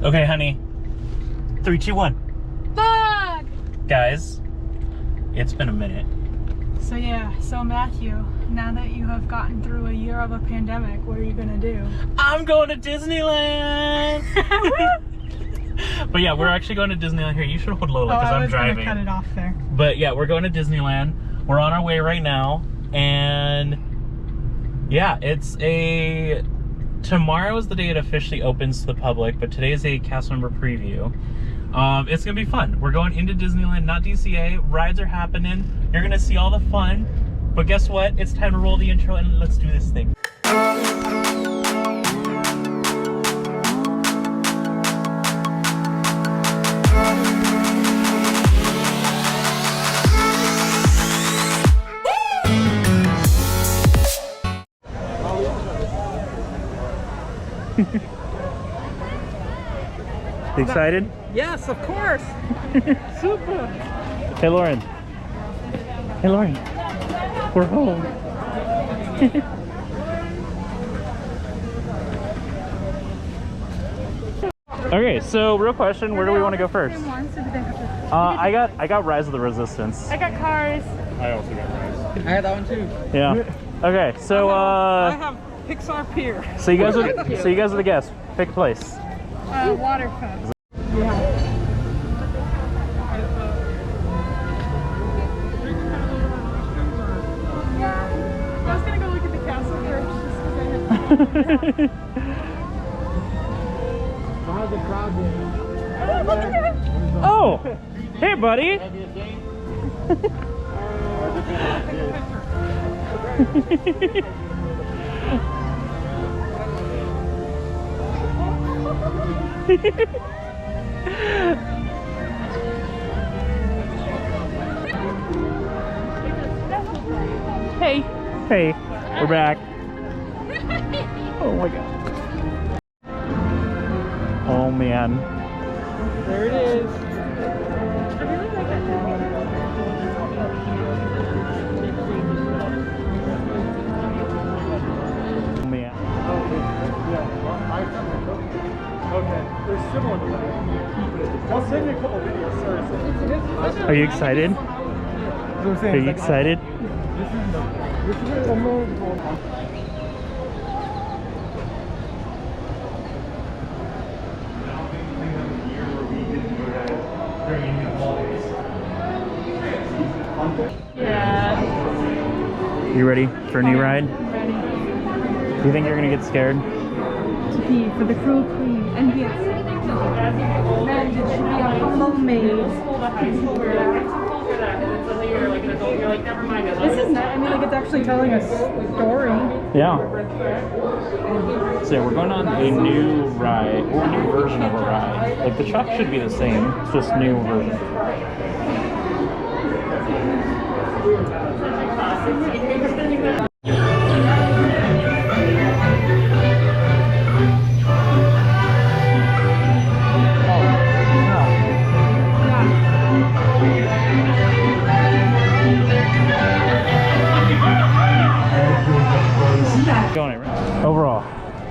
Okay, honey. 3, 2, 1. Fuck! Guys, it's been a minute. So Matthew, now that you have gotten through a year of a pandemic, what are you gonna do? I'm going to Disneyland! But yeah, we're actually going to Disneyland here. You should hold Lola because I'm driving. I was gonna cut it off there. But yeah, we're going to Disneyland. We're on our way right now. And yeah, tomorrow is the day it officially opens to the public, but today is a cast member preview. It's gonna be fun. We're going into Disneyland, not DCA. Rides are happening. You're gonna see all the fun. But guess what? It's time to roll the intro and let's do this thing. Excited? Yes, of course. Super. Hey, Lauren. Hey, Lauren. We're home. Okay, so real question, where do we want to go first? I got Rise of the Resistance. I got Cars. I also got Rise. I had that one too. Yeah. Okay, so I have Pixar Pier. so you guys are the guests. Pick a place. Waterfront. Yeah. I was gonna go look at the castle first just because How's the crowd doing? Oh, hey, buddy. Hey. Hey, we're back. Oh my god. Oh man. There it is. Oh man. Okay, they're similar to that. I'll send you a couple videos. Sorry. Are you excited? Are you excited? This is a more. Yeah. You ready for a new ride? Ready. Do you think you're gonna get scared? To pee for the cruel queen and be landed should be a homemade. This is not, I mean, like, it's actually telling a story. Yeah. So we're going on a new ride, or a new version of a ride. Like the truck should be the same, it's just new version. Overall,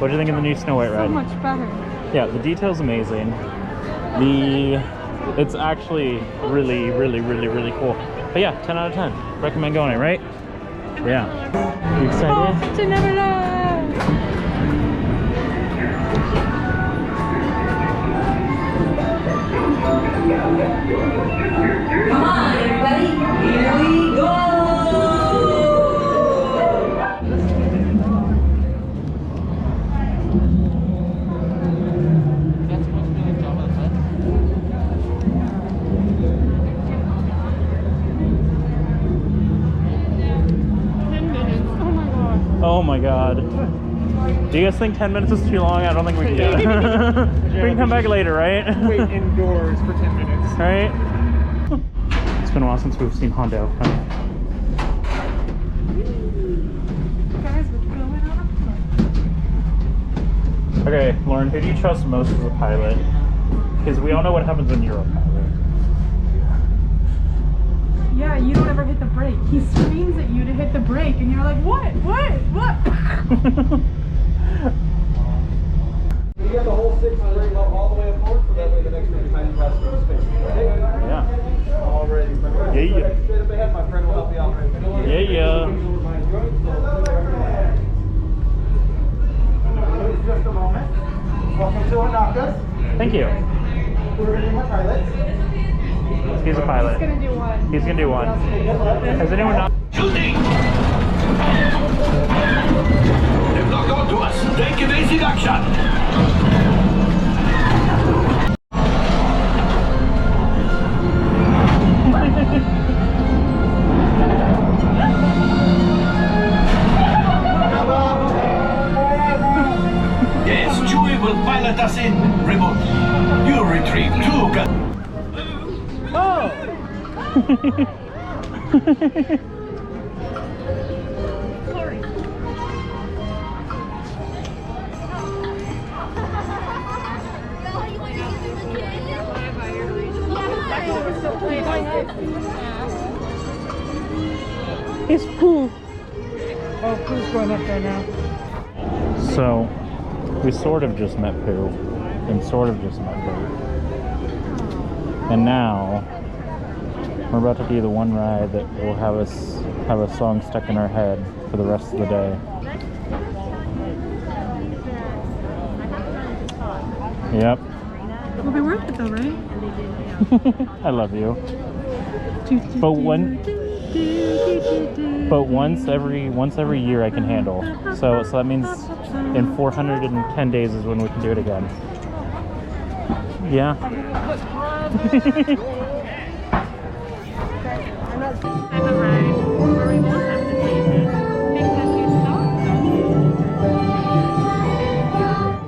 what do you think of the new Snow White ride? So much better. Yeah, the detail's amazing. It's actually really, really, really, really cool. But yeah, 10 out of 10. Recommend going it, right? Yeah. You excited? Off to Neverland! Come on, everybody, here we go! Oh my god. Do you guys think 10 minutes is too long? I don't think we can do it. We can come back later, right? Wait indoors for 10 minutes. Right? It's been a while since we've seen Hondo. Guys, what's going on? Okay, Lauren, who do you trust most as a pilot? Because we all know what happens when you're a pilot. Yeah, you don't ever hit the brake. He screams at you to hit the brake, and you're like, what? What? What? get the whole 6 ring all the way up forward, so that way the next one behind you has some space. Okay? Yeah. Already. Yeah. Straight up ahead, my friend will help you out right there. Yeah. Just a moment. Welcome to Anakas. Thank you. We're going to do my pilots. He's a pilot. He's gonna do one. He's gonna do one. Has anyone not? Shooting! They've locked onto us. Take evasive action. Yes, Chewie will pilot us in remotely. You retrieve 2 guns. It's Pooh. Oh, who's going up there now? So, we sort of just met Pooh, and sort of just met Pooh. And now, we're about to do the one ride that will have us have a song stuck in our head for the rest of the day. Yep. Will be worth it though, right? I love you. But once every year I can handle. So that means in 410 days is when we can do it again. Yeah.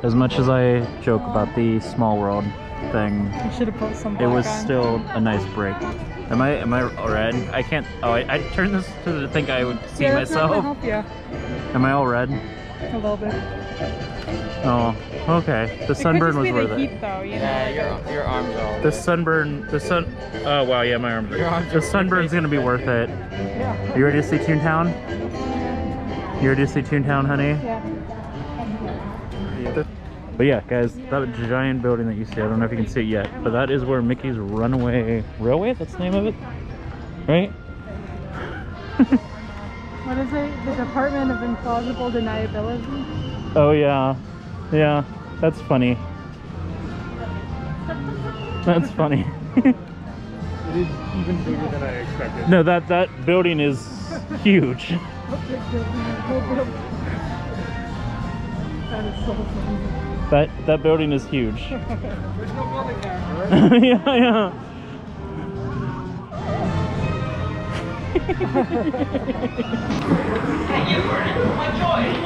As much as I joke about the Small World thing, You should have put some it was black on. still a nice break. Am I all red? I can't. Oh, I turned this to think I would see Yeah, that's not gonna myself. help you. Am I all red? A little bit. Oh, okay. The sunburn was worth the it. heat, though, you know. Yeah, your arms are all The sunburn, oh wow, yeah, my arms. The sunburn's gonna be worth it. Yeah. You ready to see Toontown? You ready to see Toontown, honey? Yeah. But yeah, guys, that giant building that you see, I don't know if you can see it yet, but that is where Mickey's Runaway Railway, that's the name of it, right? What is it? The Department of Implausible Deniability? Oh yeah, yeah, that's funny. That's funny. It is even bigger than I expected. No, that building is huge. That is so funny. That building is huge. There's no building there. Yeah.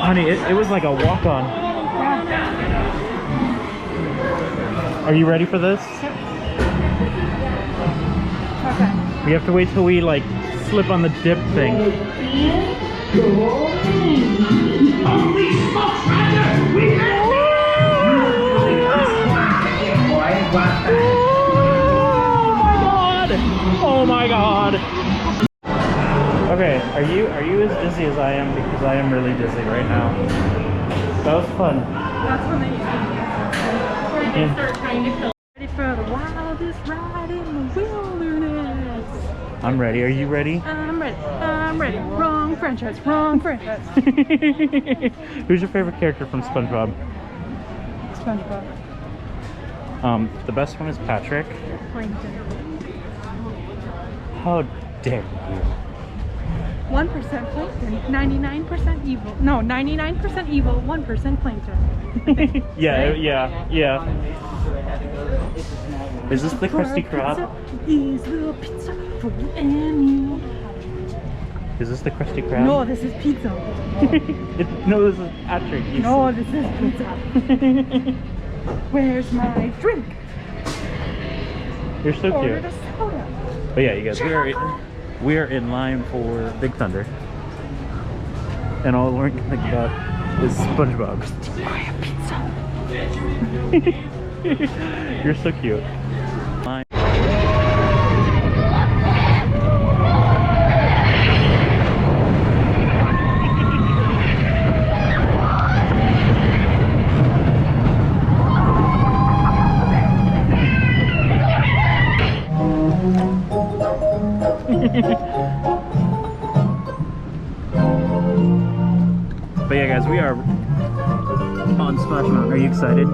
Honey, it was like a walk-on. Are you ready for this? Okay. We have to wait till we like slip on the dip thing. Holy smokes, Roger! We have Oh my god! Okay, are you as dizzy as I am? Because I am really dizzy right now. That was fun. That's when they Yeah. start trying to kill. Ready for the wildest ride in the wilderness. I'm ready. Are you ready? I'm ready. I'm ready. Wrong franchise. Wrong franchise. Who's your favorite character from SpongeBob? SpongeBob. The best one is Patrick. Plankton. How dare you? 1% plankton. 99% evil. No, 99% evil. 1% plankton. Yeah. Is this the Krusty Krab? Is the pizza for you? Is this the Krusty Krab? No, this is pizza. No, this is Patrick. You No, this is pizza. Where's my drink? You're so Ordered cute. a soda. But yeah, you guys, we are in line for Big Thunder, and all we're gonna think about is SpongeBob. You're so cute. Line. But yeah, guys, we are on Splash Mountain. Are you excited?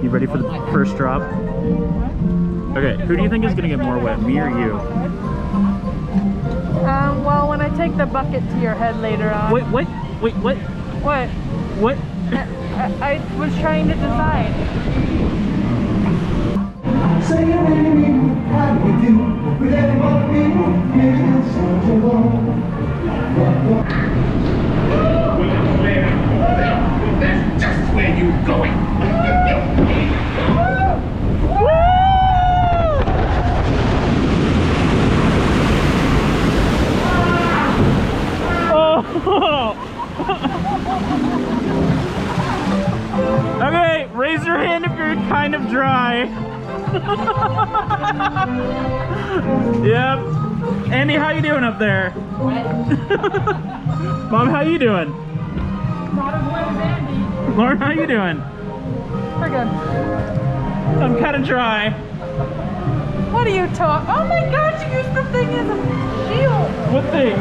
You ready for the first drop? Okay, who do you think is gonna get more wet, me or you? Well, when I take the bucket to your head later on. Wait, what? Wait, what? What? What? I was trying to decide. That's just where you're going. Okay, raise your hand if you're kind of dry. Yep. Andy, how you doing up there? Mom, how you doing? Not as wet as Andy. Lauren, how you doing? We're good. I'm kind of dry. What are you talking? Oh my gosh, you used the thing as a shield. What thing?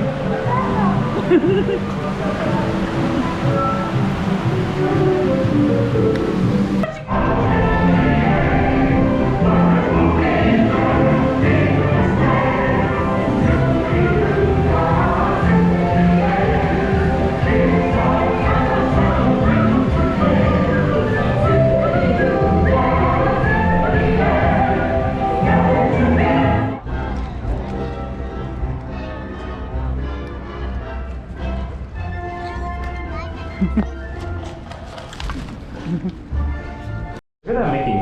Look at that Mickey.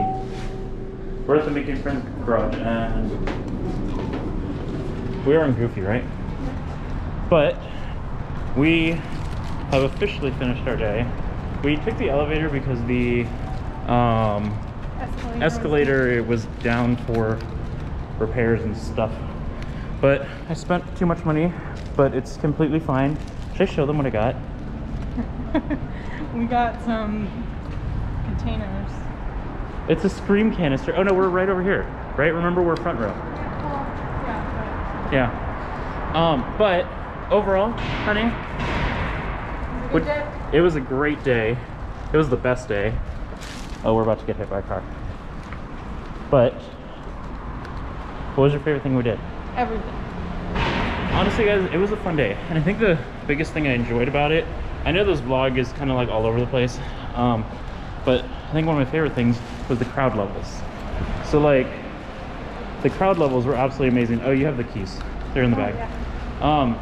We're at the Mickey and Friends garage and we are in Goofy, right? But we have officially finished our day. We took the elevator because the escalator was down for repairs and stuff. But I spent too much money, but it's completely fine. Should I show them what I got? We got some containers. It's a Scream canister. Oh no, we're right over here, right? Remember, we're front row. Yeah. But overall, honey, it was a great day. It was the best day. Oh, we're about to get hit by a car. But what was your favorite thing we did? Everything. Honestly, guys, it was a fun day. And I think the biggest thing I enjoyed about it, I know this vlog is kind of like all over the place, but I think one of my favorite things was the crowd levels. So like, the crowd levels were absolutely amazing. Oh, you have the keys. They're in the bag. Yeah.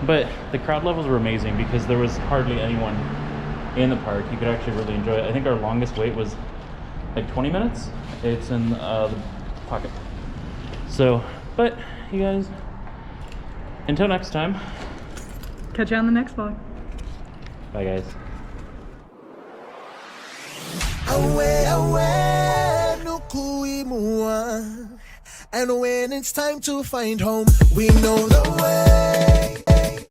But the crowd levels were amazing because there was hardly anyone in the park. You could actually really enjoy it. I think our longest wait was like 20 minutes. It's in the pocket. So, but you guys, until next time. Catch you on the next vlog. Bye, guys. Away, away, look who we move on. And when it's time to find home, we know the way.